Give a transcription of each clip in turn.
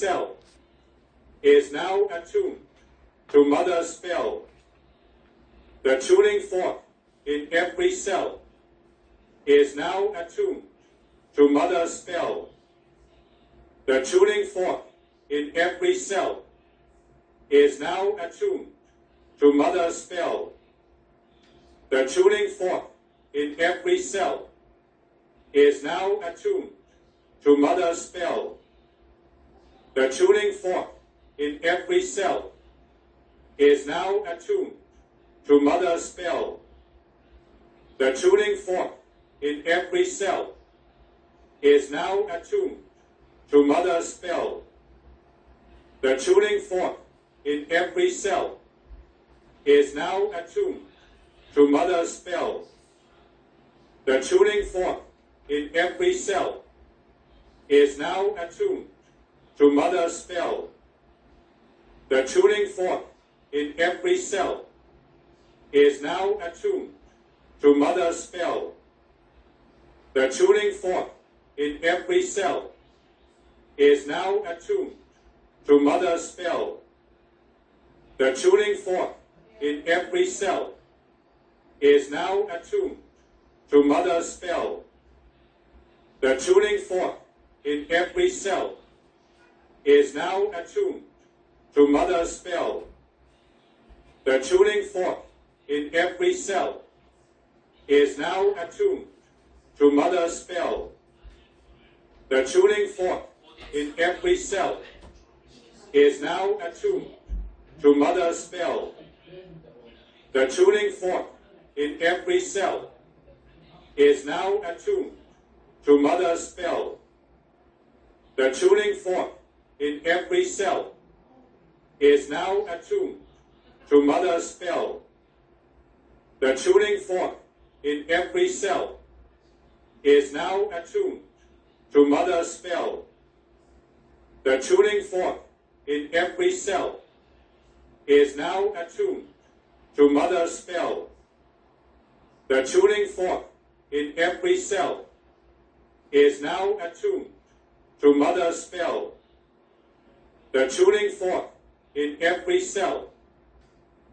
cell is now attuned to mother's spell. The tuning fork in every cell is now attuned to mother's spell. The tuning fork in every cell is now attuned to mother's spell. The tuning fork in every cell is now attuned to mother's spell. The tuning fork in every cell is now attuned to mother's spell. The tuning fork in every cell is now attuned to mother's spell. The tuning fork in every cell is now attuned to mother's spell. The tuning fork in every cell is now attuned to mother's spell. The tuning fork in every cell is now attuned to mother's spell. The tuning fork in every cell is now attuned to mother's spell. The tuning fork in every cell is now attuned to mother's spell. The tuning fork in every cell is now attuned to mother's spell. The tuning fork in every cell is now attuned to mother's spell. The tuning fork in every cell is now attuned to mother's spell. The tuning fork in every cell is now attuned to mother's spell. The tuning fork in every cell is now attuned to mother's spell. The tuning fork in every cell is now attuned to mother's spell. The tuning fork in every cell is now attuned to mother's spell. The tuning fork in every cell is now attuned to mother's spell. The tuning fork in every cell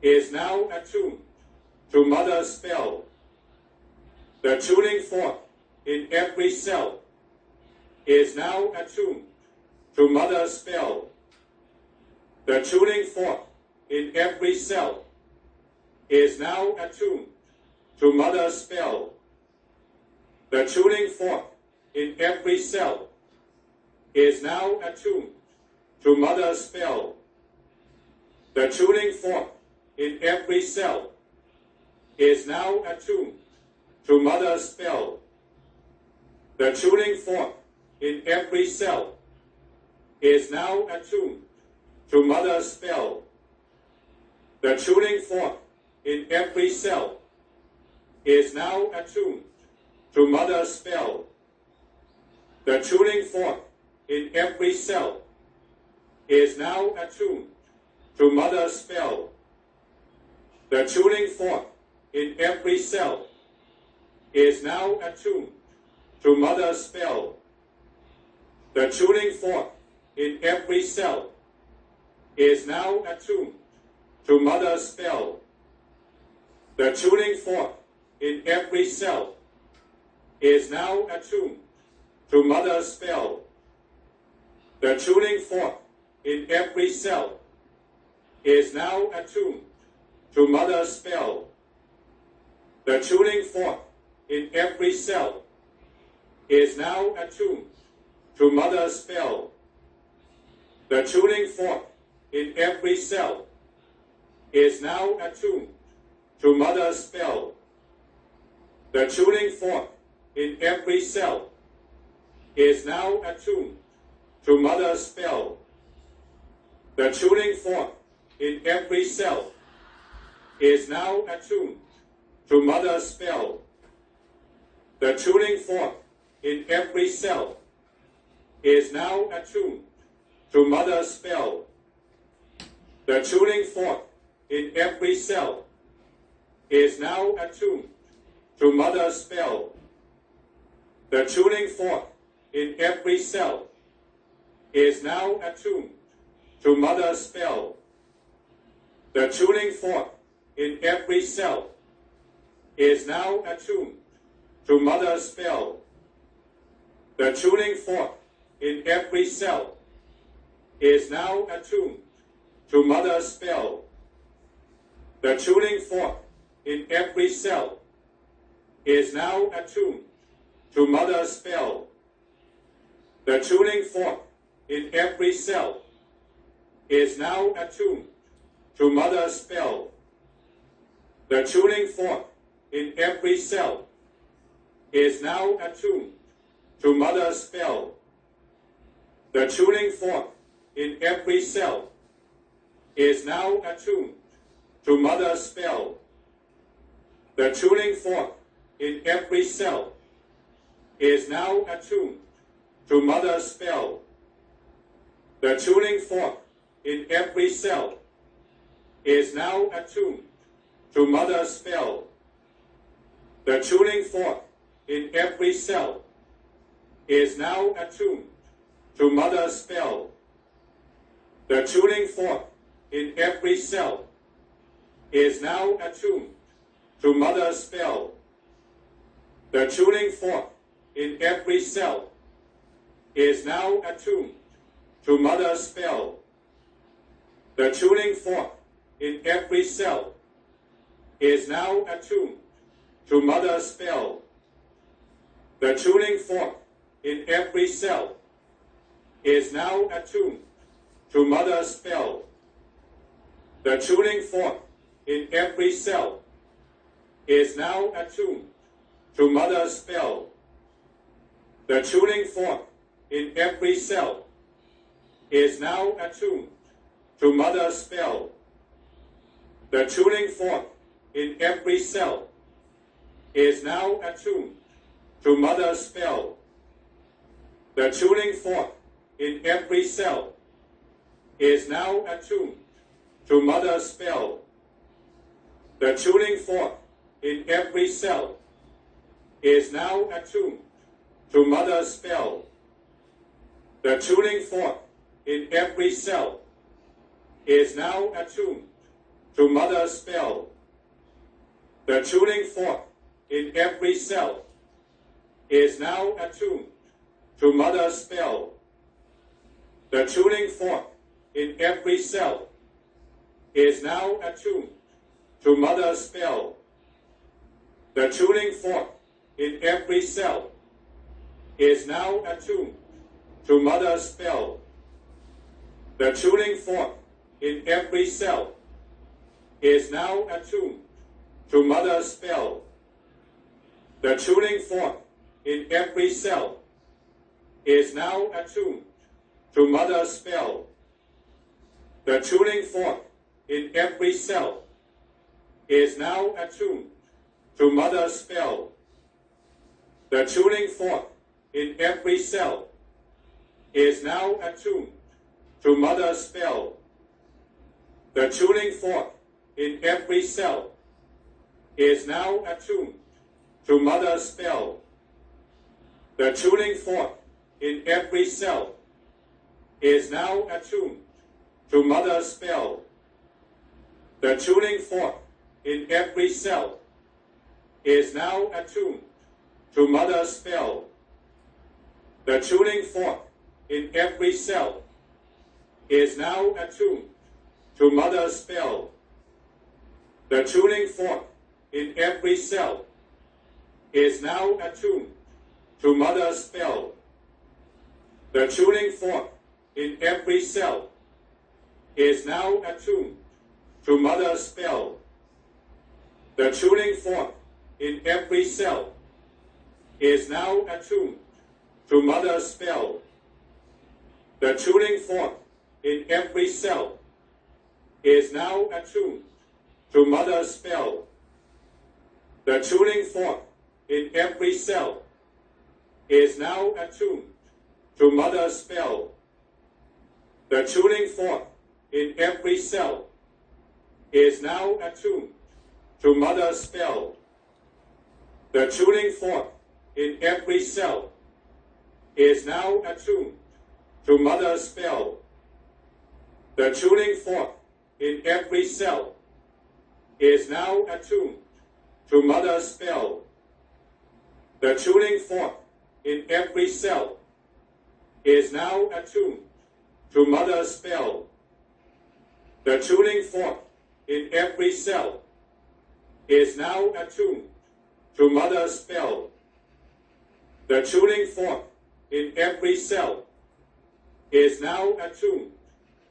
is now attuned to mother's spell. The tuning fork in every cell is now attuned to mother's spell. The tuning fork in every cell is now attuned to mother's spell. The tuning fork in every cell is now attuned to mother's spell. The tuning fork in every cell is now attuned to mother's spell. The tuning fork in every cell is now attuned to mother's spell. The tuning fork in every cell is now attuned to mother's spell. The tuning fork in every cell is now attuned to mother's spell. The tuning fork in every cell is now attuned to mother's spell. The tuning fork in every cell is now attuned to mother's spell. The tuning fork in every cell is now attuned to mother's spell. The tuning fork in every cell is now attuned to mother's spell. The tuning fork in every cell is now attuned to mother's spell. The tuning fork in every cell is now attuned to mother's spell. The tuning fork in every cell is now attuned to mother's spell. The tuning fork in every cell is now attuned to mother's spell. The tuning fork in every cell is now attuned to mother's spell. The tuning fork in every cell is now attuned to mother's spell. The tuning fork in every cell is now attuned to mother's spell. The tuning fork in every cell is now attuned to mother's spell. The tuning fork in every cell is now attuned to mother's spell. The tuning fork in every cell is now attuned to mother's spell. The tuning fork in every cell is now attuned to mother's spell. The tuning fork in every cell is now attuned to mother's spell. The tuning fork in every cell is now attuned to mother's spell. The tuning fork in every cell is now attuned to mother's spell. The tuning fork in every cell is now attuned to mother's spell. The tuning fork in every cell is now attuned to mother's spell. The tuning fork in every cell is now attuned to mother's spell. The tuning fork in every cell is now attuned to mother's spell. The tuning fork in every cell is now attuned to mother's spell. The tuning fork in every cell is now attuned to mother's spell. The tuning fork in every cell is now attuned to mother's spell. The tuning fork in every cell is now attuned to mother's spell. The tuning fork in every cell is now attuned to mother's spell. The tuning fork in every cell is now attuned to mother's spell. The tuning fork in every cell is now attuned to mother's spell. The tuning fork in every cell is now attuned to mother's spell. The tuning fork in every cell is now attuned to mother's spell. The tuning fork in every cell is now attuned to mother's spell. The tuning fork in every cell is now attuned to mother's spell. The tuning fork in every cell is now attuned to mother's spell. The tuning fork in every cell is now attuned to mother's spell. The tuning fork in every cell is now attuned to mother's spell. The tuning fork in every cell is now attuned to mother's spell. The tuning fork in every cell is now attuned to mother's spell. The tuning fork in every cell is now attuned to mother's spell. The tuning fork in every cell is now attuned to mother's spell. The tuning fork in every cell is now attuned to mother's spell. The tuning fork in every cell is now attuned to mother's spell. The tuning fork in every cell is now attuned to mother's spell. The tuning fork in every cell is now attuned to mother's spell. The tuning fork in every cell is now attuned to mother's spell. The tuning fork in every cell is now attuned to mother's spell. The tuning fork in every cell is now attuned to mother's spell. The tuning fork in every cell is now attuned to mother's spell. The tuning fork in every cell is now attuned to mother's spell. The tuning fork in every cell is now attuned to mother's spell. The tuning fork in every cell is now attuned to mother's spell. The tuning fork in every cell is now attuned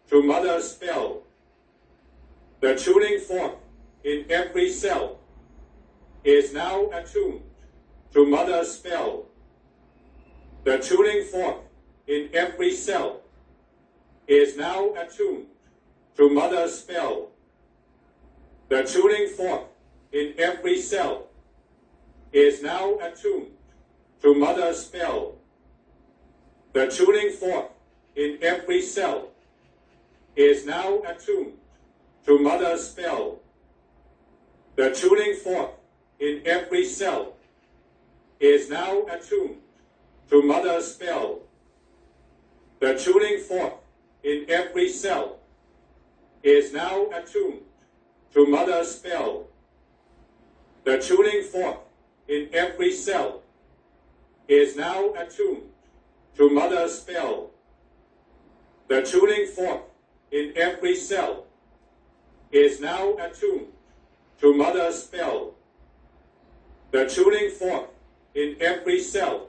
to mother's spell. The tuning fork in every cell is now attuned to mother's spell. The tuning fork in every cell is now attuned to mother's spell. The tuning fork in every cell is now attuned to mother's spell. The tuning fork in every cell is now attuned to mother's spell. The tuning fork in every cell is now attuned to mother's spell. The tuning fork in every cell is now attuned to mother's spell. The tuning fork in every cell is now attuned to mother's spell. The tuning fork in every cell is now attuned to mother's spell. The tuning fork in every cell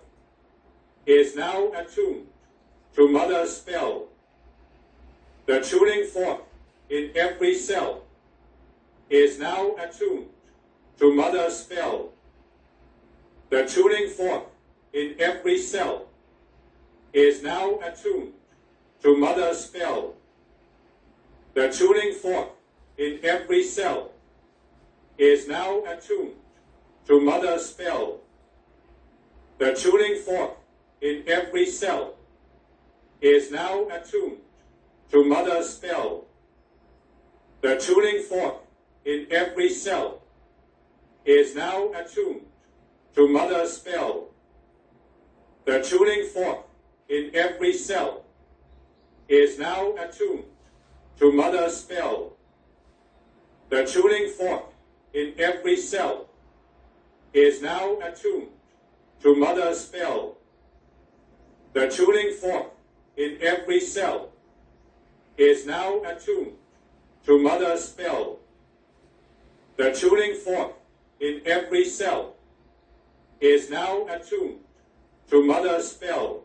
is now attuned to mother's spell. The tuning fork in every cell is now attuned to mother's spell. The tuning fork in every cell is now attuned to mother's spell. The tuning fork in every cell is now attuned to mother's spell. The tuning fork in every cell is now attuned to mother's spell. The tuning fork in every cell is now attuned to mother's spell. The tuning fork in every cell is now attuned to mother's spell. The tuning fork in every cell is now attuned to mother's spell. The tuning fork in every cell is now attuned to mother's spell. The tuning fork in every cell is now attuned to mother's spell.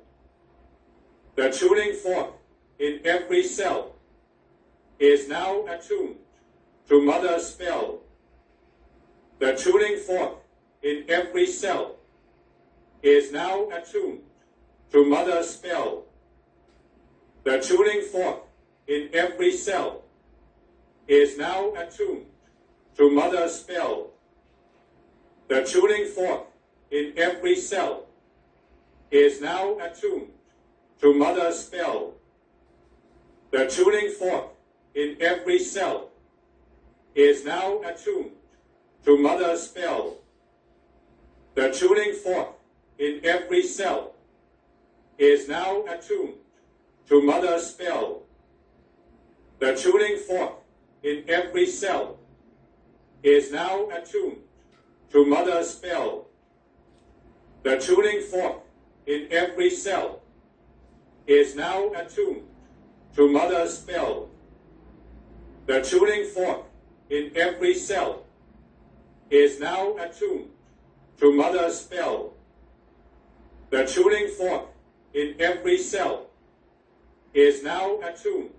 The tuning fork in every cell is now attuned to mother's spell. The tuning fork in every cell is now attuned to mother's spell. The tuning fork in every cell is now attuned to mother's spell. The tuning fork in every cell is now attuned to mother's spell. The tuning fork in every cell is now attuned to mother's spell. The tuning fork in every cell is now attuned to mother's spell. The tuning fork in every cell is now attuned to mother's spell. The tuning fork in every cell is now attuned to mother's spell. The tuning fork in every cell is now attuned to mother's spell. The tuning fork in every cell is now attuned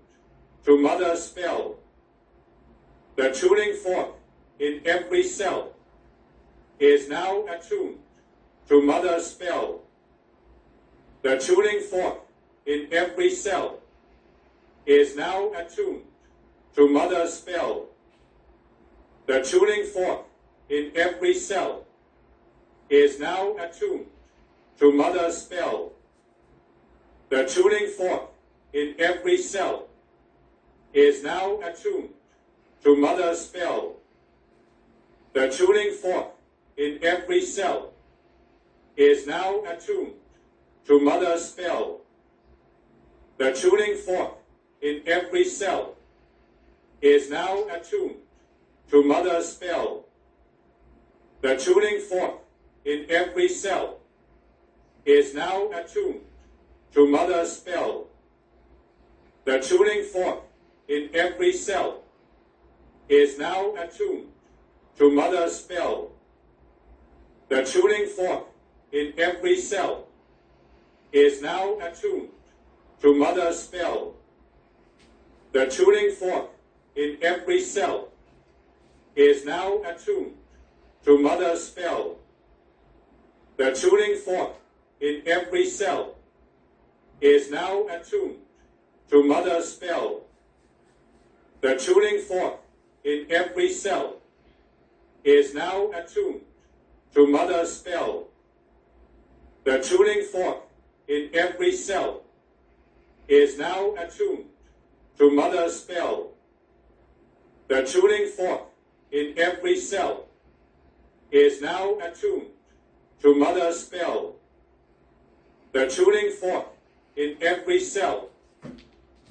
to mother's spell. The tuning fork in every cell is now attuned to mother's spell. The tuning fork in every cell is now attuned to mother's spell. The tuning fork in every cell is now attuned to mother's spell. The tuning fork in every cell is now attuned to mother's spell. The tuning fork in every cell is now attuned to mother's spell. The tuning fork in every cell is now attuned to Mother's spell. The tuning fork in every cell is now attuned to Mother's spell. The tuning fork in every cell is now attuned to Mother's spell. The tuning fork in every cell is now attuned to Mother's spell. The tuning fork in every cell is now attuned to Mother's spell. The tuning fork in every cell is now attuned to Mother's spell. The tuning fork in every cell is now attuned to Mother's spell. The tuning fork in every cell is now attuned to Mother's spell. The tuning fork in every cell is now attuned to Mother's spell. The tuning fork in every cell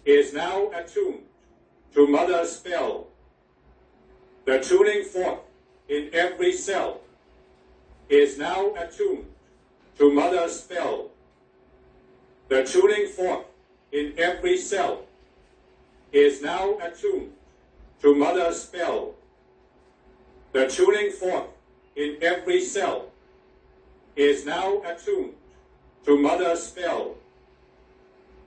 is now attuned to Mother's spell. The tuning fork in every cell is now attuned to Mother's spell. The tuning fork in every cell is now attuned to Mother's spell. The tuning fork in every cell is now attuned to Mother's spell.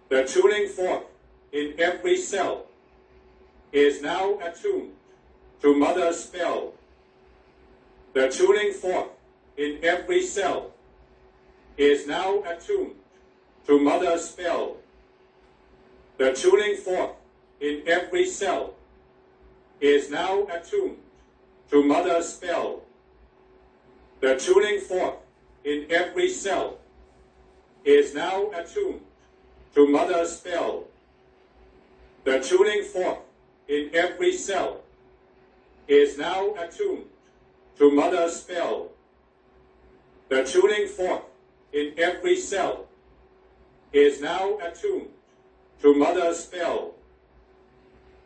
The tuning fork in every cell is now attuned to Mother's spell. The tuning fork in every cell is now attuned to Mother's spell. The tuning fork in every cell is now attuned to Mother's spell. The tuning fork in every cell is now attuned to Mother's spell. The tuning fork in every cell is now attuned to Mother's spell. The tuning fork in every cell is now attuned to Mother's spell.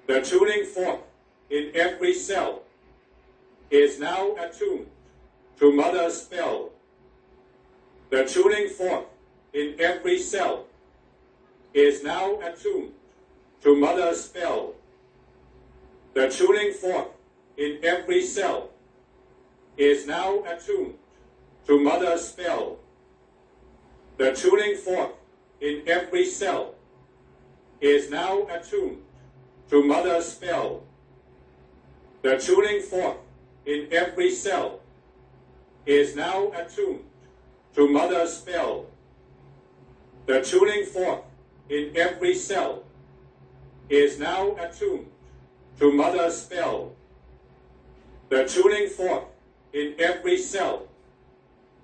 The tuning fork in every cell is now attuned to Mother's spell. The tuning fork in every cell is now attuned to Mother's spell. The tuning fork in every cell is now attuned to Mother's spell. The tuning fork in every cell is now attuned to Mother's spell. The tuning fork in every cell is now attuned to Mother's spell. The tuning fork in every cell is now attuned to Mother's spell. The tuning fork in every cell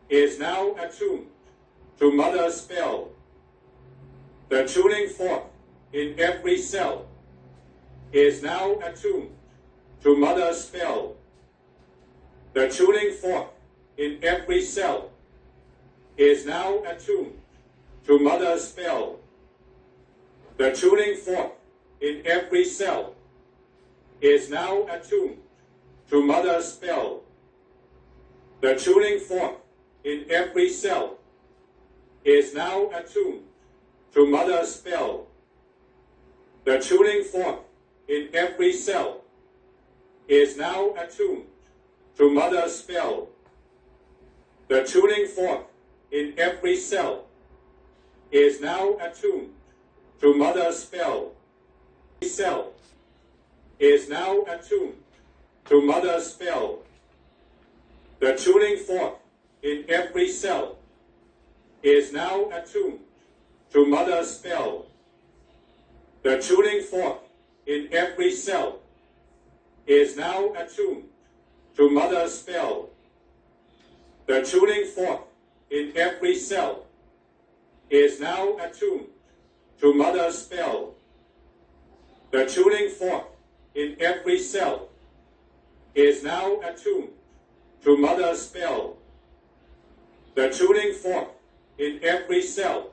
is now attuned to Mother's spell. The tuning fork in every cell is now attuned to Mother's spell. The tuning fork in every cell is now attuned to Mother's spell. The tuning fork in every cell is now attuned to Mother's spell. The tuning fork in every cell is now attuned to Mother's spell. The tuning fork in every cell is now attuned to Mother's spell. The tuning fork in every cell is now attuned to Mother's spell. Cell is now attuned to Mother's spell. The tuning fork in every cell is now attuned to Mother's spell. The tuning fork in every cell is now attuned to Mother's spell. The tuning fork in every cell is now attuned to Mother's spell. The tuning fork in every cell is now attuned to Mother's spell. The tuning fork in every cell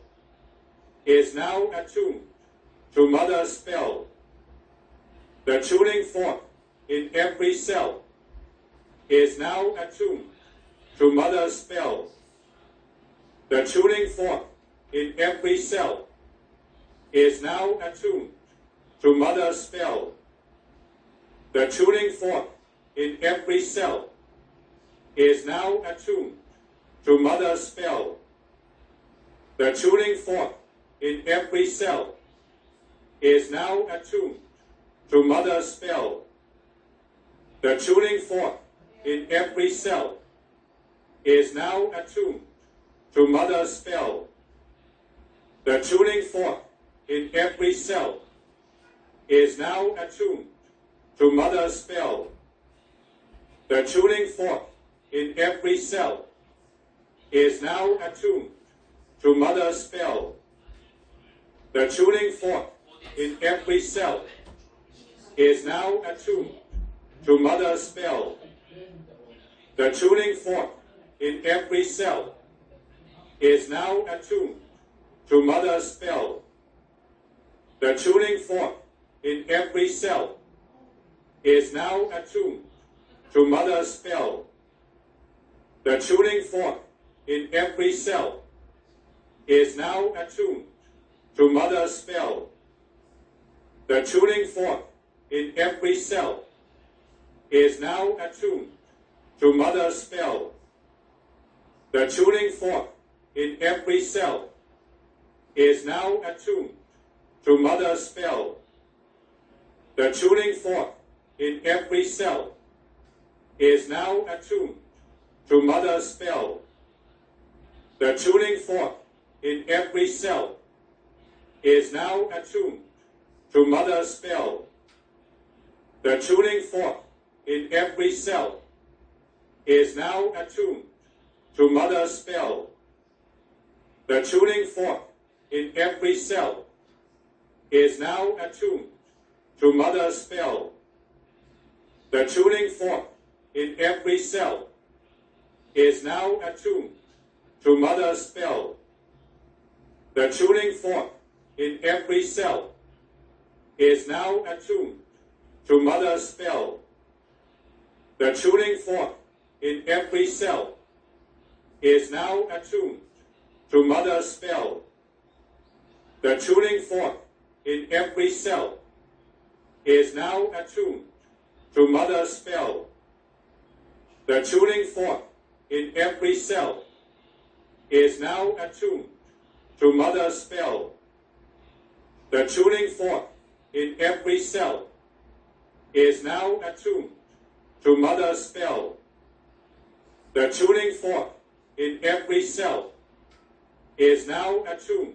is now attuned to mother's spell. The tuning fork in every cell is now attuned to mother's spell. The tuning fork in every cell is now attuned to mother's spell. The tuning fork in every cell is now attuned to mother's spell. The tuning fork in every cell is now attuned to mother's spell. The tuning fork in every cell is now attuned to mother's spell. The tuning fork in every cell is now attuned to mother's spell. The tuning fork in every cell is now attuned to mother's spell. The tuning fork in every cell is now attuned to mother's spell. The tuning fork in every cell is now attuned to mother's spell. The tuning fork in every cell is now attuned to mother's spell. The tuning fork in every cell is now attuned to mother's spell. The tuning fork in every cell is now attuned to mother's spell. The tuning fork in every cell is now attuned to mother's spell. The tuning fork in every cell is now attuned to mother's spell. The tuning fork in every cell is now attuned to mother's spell. The tuning fork in every cell is now attuned to mother's spell. The tuning fork in every cell is now attuned to mother's spell. The tuning fork in every cell is now attuned to mother's spell. The tuning fork in every cell is now attuned to mother's spell. The tuning fork in every cell is now attuned to mother's spell. The tuning fork in every cell is now attuned to mother's spell. The tuning fork in every cell is now attuned to mother's spell. The tuning fork in every cell is now attuned to mother's spell. The tuning fork in every cell is now attuned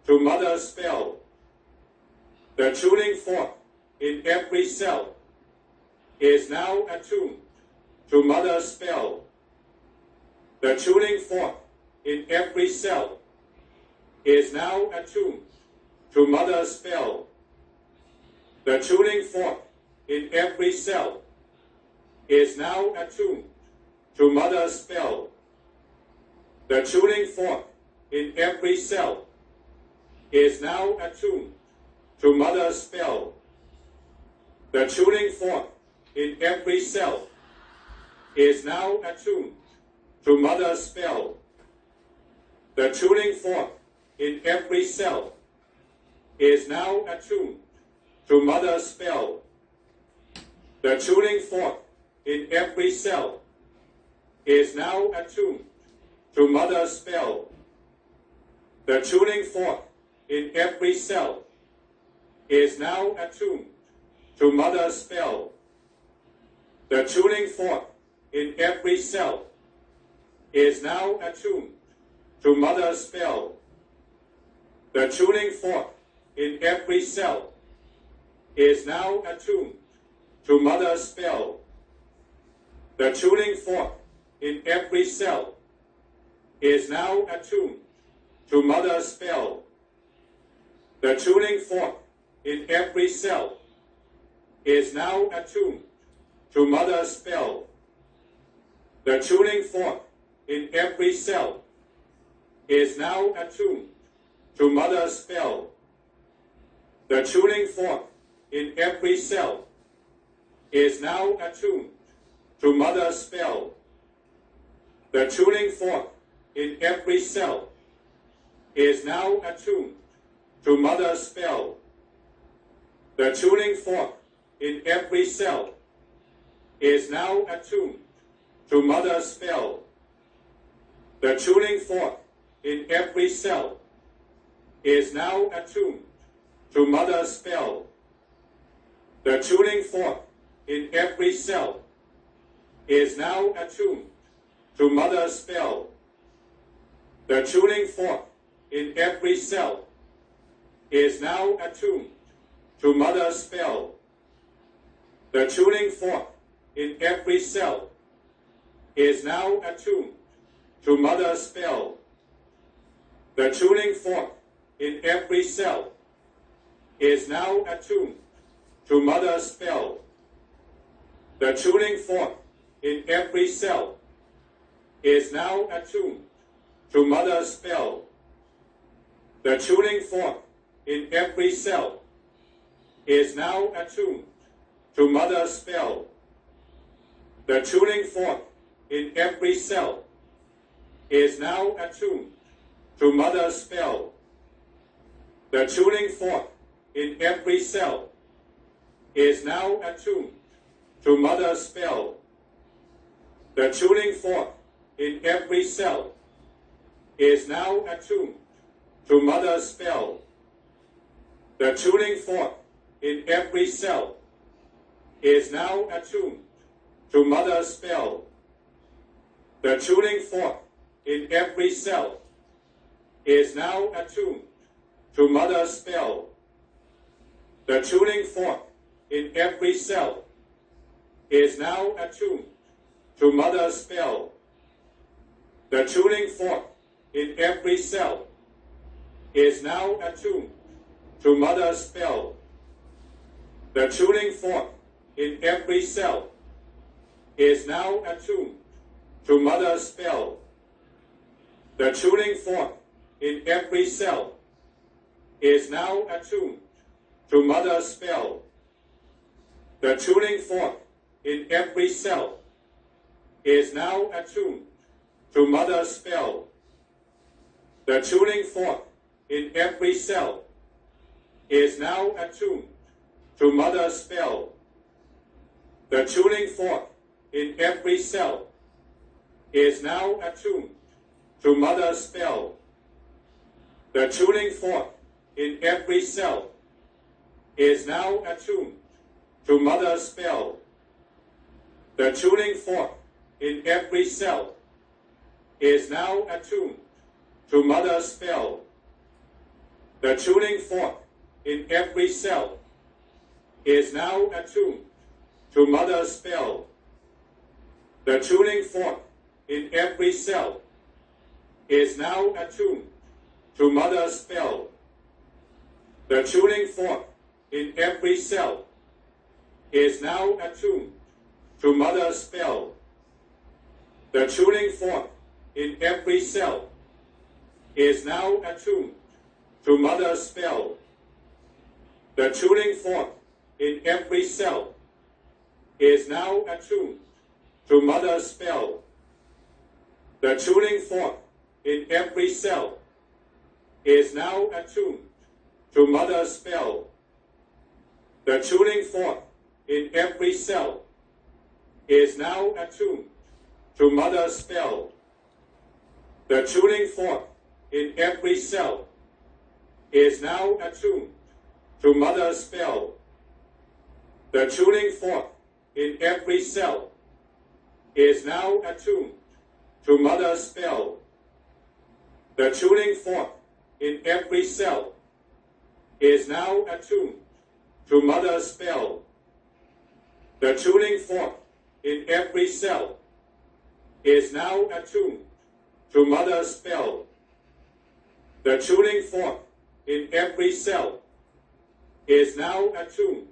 to mother's spell. The tuning fork in every cell is now attuned to mother's spell. The tuning fork in every cell is now attuned to mother's spell. The tuning fork in every cell is now attuned to mother's spell. The tuning fork in every cell is now attuned to mother's spell. The tuning fork in every cell is now attuned to mother's spell. The tuning fork in every cell is now attuned to mother's spell. The tuning fork in every cell is now attuned to mother's spell. The tuning fork in every cell is now attuned to mother's spell. The tuning fork in every cell is now attuned to mother's spell. The tuning fork in every cell is now attuned to mother's spell. The tuning fork in every cell is now attuned to mother's spell. The tuning fork in every cell is now attuned to mother's spell. The tuning fork in every cell is now attuned to mother's spell. The tuning fork in every cell is now attuned to Mother's spell. The tuning fork in every cell is now attuned to Mother's spell. The tuning fork in every cell is now attuned to Mother's spell. The tuning fork in every cell is now attuned to Mother's spell. The tuning fork in every cell is now attuned to Mother's spell. The tuning fork in every cell is now attuned to Mother's spell. The tuning fork in every cell is now attuned to Mother's spell. The tuning fork in every cell is now attuned to Mother's spell. The tuning fork in every cell is now attuned to Mother's spell. The tuning fork in every cell is now attuned to Mother's spell. The tuning fork in every cell is now attuned to Mother's spell. The tuning fork in every cell is now attuned to Mother's spell. The tuning fork in every cell is now attuned to Mother's spell. The tuning fork in every cell is now attuned to Mother's spell. The tuning fork in every cell is now attuned to Mother's spell. The tuning fork in every cell is now attuned to Mother's spell. The tuning fork in every cell is now attuned to Mother's spell. The tuning fork in every cell is now attuned to Mother's spell. The tuning fork in every cell is now attuned to Mother's spell. The tuning fork in every cell is now attuned to Mother's spell. The tuning fork in every cell is now attuned to Mother's spell. The tuning fork in every cell is now attuned to Mother's spell. The tuning fork in every cell is now attuned to Mother's spell. The tuning fork in every cell is now attuned to Mother's spell. The tuning fork in every cell is now attuned to Mother's spell. The tuning fork in every cell is now attuned to Mother's spell. The tuning fork in every cell is now attuned to Mother's spell. The tuning fork in every cell is now attuned to Mother's spell. The tuning fork in every cell is now attuned to Mother's spell. The tuning fork in every cell is now attuned to Mother's spell. The tuning fork in every cell is now attuned to Mother's spell. The tuning fork in every cell is now attuned to Mother's spell. The tuning fork in every cell is now attuned to Mother's spell. The tuning fork in every cell is now attuned to Mother's spell. The tuning fork in every cell is now attuned to Mother's spell. The tuning fork in every cell is now attuned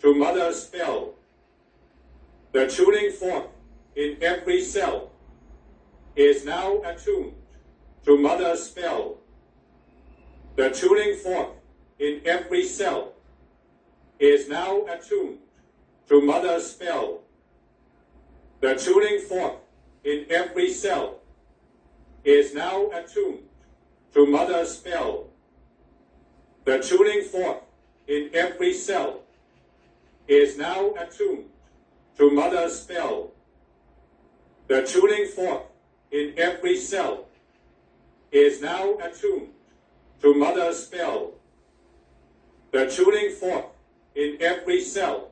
to Mother's spell. The tuning fork in every cell is now attuned to Mother's spell. The tuning fork in every cell is now attuned to Mother's spell. The tuning fork in every cell is now attuned to Mother's spell. The tuning fork in every cell is now attuned to Mother's spell. The tuning fork in every cell is now attuned to Mother's spell. The tuning fork in every cell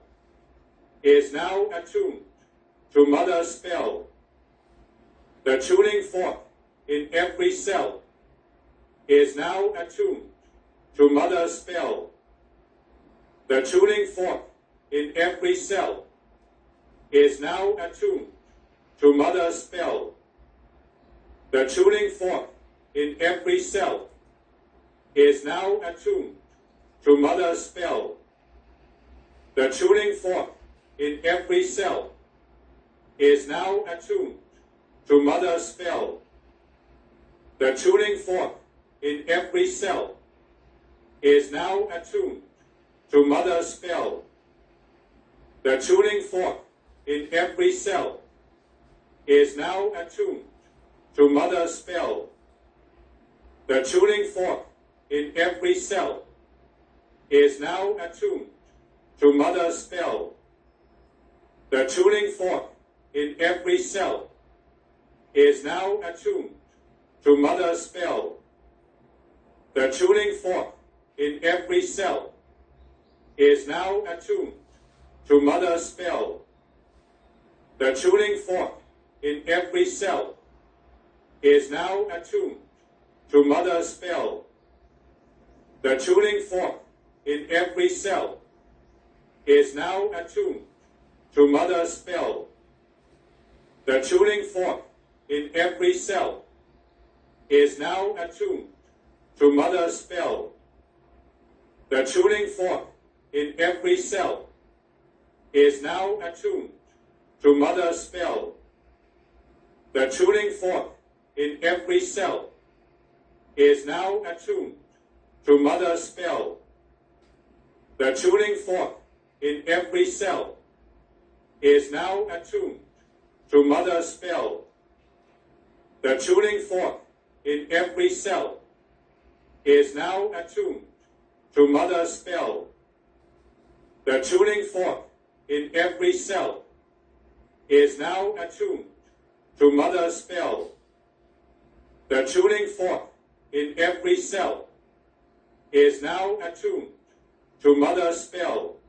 is now attuned to Mother's spell. The tuning fork in every cell is now attuned to Mother's spell. The tuning fork in every cell is now attuned to Mother's spell. The tuning fork in every cell is now attuned to Mother's spell. The tuning fork in every cell is now attuned to Mother's spell. The tuning fork in every cell is now attuned to Mother's spell. The tuning fork in every cell is now attuned to Mother's spell. The tuning fork in every cell is now attuned to Mother's spell. The tuning fork in every cell is now attuned to Mother's spell. The tuning fork in every cell is now attuned to Mother's spell. The tuning fork in every cell is now attuned to Mother's spell. The tuning fork in every cell is now attuned to Mother's spell. The tuning fork in every cell is now attuned to Mother's spell. The tuning fork in every cell is now attuned to Mother's spell. The tuning fork in every cell is now attuned to Mother's spell. The tuning fork in every cell is now attuned to Mother's spell. The tuning fork in every cell is now attuned to Mother's spell. The tuning fork in every cell is now attuned to Mother's spell. The tuning fork in every cell is now attuned to Mother's spell.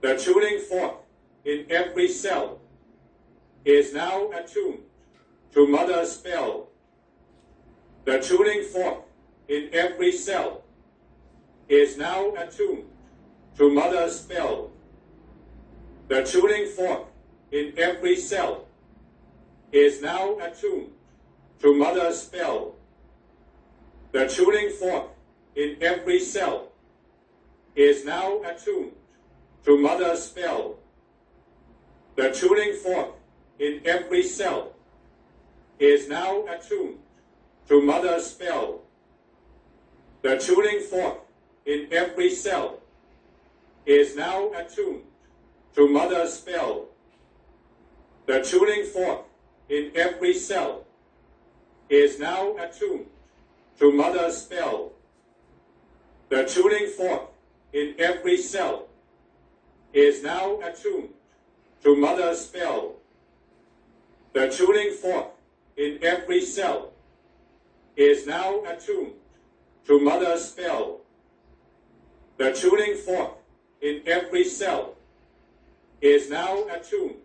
The tuning fork in every cell is now attuned to Mother's spell. The tuning fork in every cell is now attuned to Mother's spell. The tuning fork in every cell is now attuned to Mother's spell. The tuning fork in every cell is now attuned to Mother's spell. The tuning fork in every cell is now attuned to Mother's spell. The tuning fork in every cell is now attuned to Mother's spell. The tuning fork in every cell is now attuned to Mother's spell. The tuning fork in every cell is now attuned to Mother's spell. The tuning fork in every cell is now attuned to Mother's spell. The tuning fork in every cell is now attuned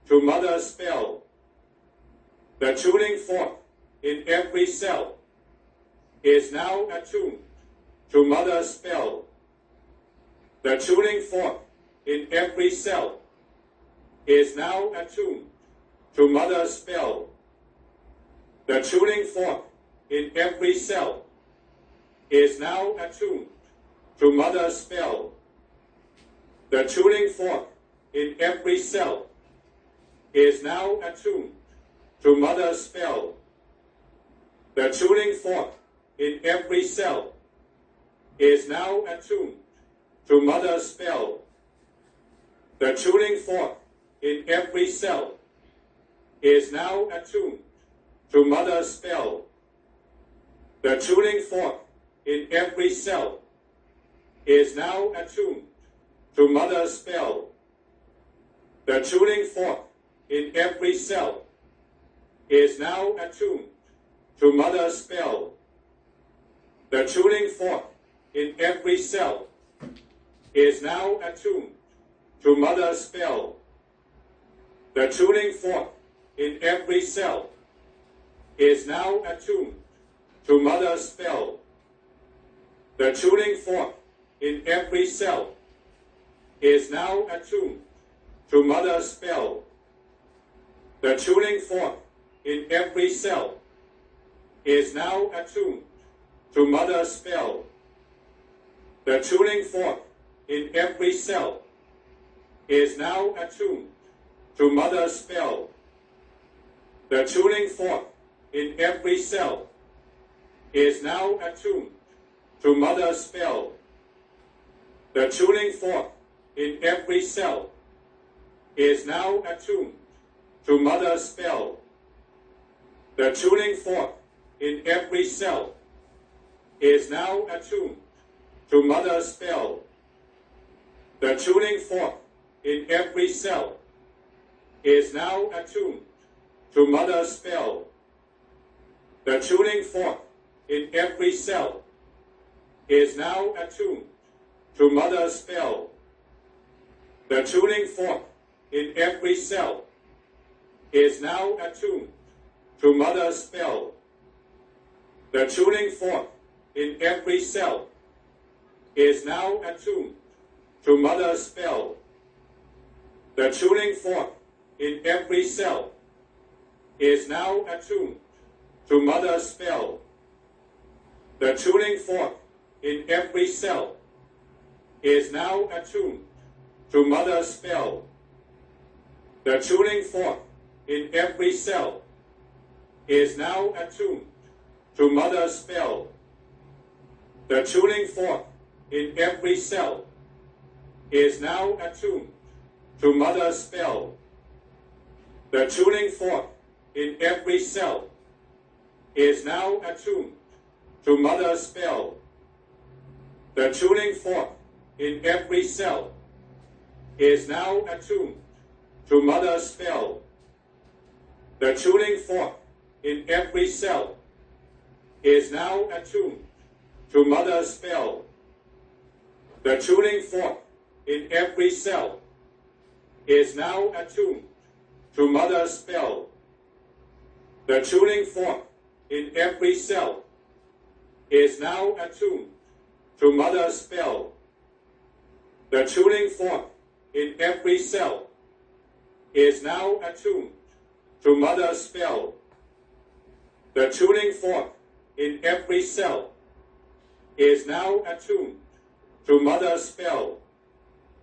to Mother's spell. The tuning fork in every cell is now attuned to Mother's spell. The tuning fork in every cell is now attuned to Mother's spell. The tuning fork in every cell is now attuned to Mother's spell. The tuning fork in every cell is now attuned to Mother's spell. The tuning fork in every cell is now attuned to mother's spell. The tuning fork in every cell is now attuned to mother's spell. The tuning fork in every cell is now attuned to mother's spell. The tuning fork in every cell is now attuned to mother's spell. The tuning fork in every cell is now attuned to mother's spell. The tuning fork in every cell is now attuned to mother's spell. The tuning fork in every cell is now attuned to mother's spell. The tuning fork in every cell is now attuned to mother's spell. The tuning fork in every cell is now attuned to mother's spell. The tuning fork in every cell is now attuned to mother's spell. The tuning fork in every cell is now attuned to mother's spell. The tuning fork in every cell is now attuned to mother's spell. The tuning fork in every cell is now attuned to mother's spell. The tuning fork in every cell is now attuned to mother's spell. The tuning fork in every cell is now attuned to mother's spell. The tuning fork in every cell is now attuned to mother's spell. The tuning fork in every cell is now attuned to mother's spell. The tuning fork in every cell is now attuned to mother's spell. The tuning fork in every cell is now attuned to mother's spell. The tuning fork in every cell is now attuned to mother's spell. The tuning fork in every cell is now attuned to mother's spell. The tuning fork in every cell is now attuned to mother's spell. The tuning fork in every cell is now attuned to mother's spell. The tuning fork in every cell is now attuned to mother's spell. The tuning fork in every cell is now attuned to mother's spell. The tuning fork in every cell is now attuned to mother's spell. The tuning fork in every cell is now attuned to mother's spell.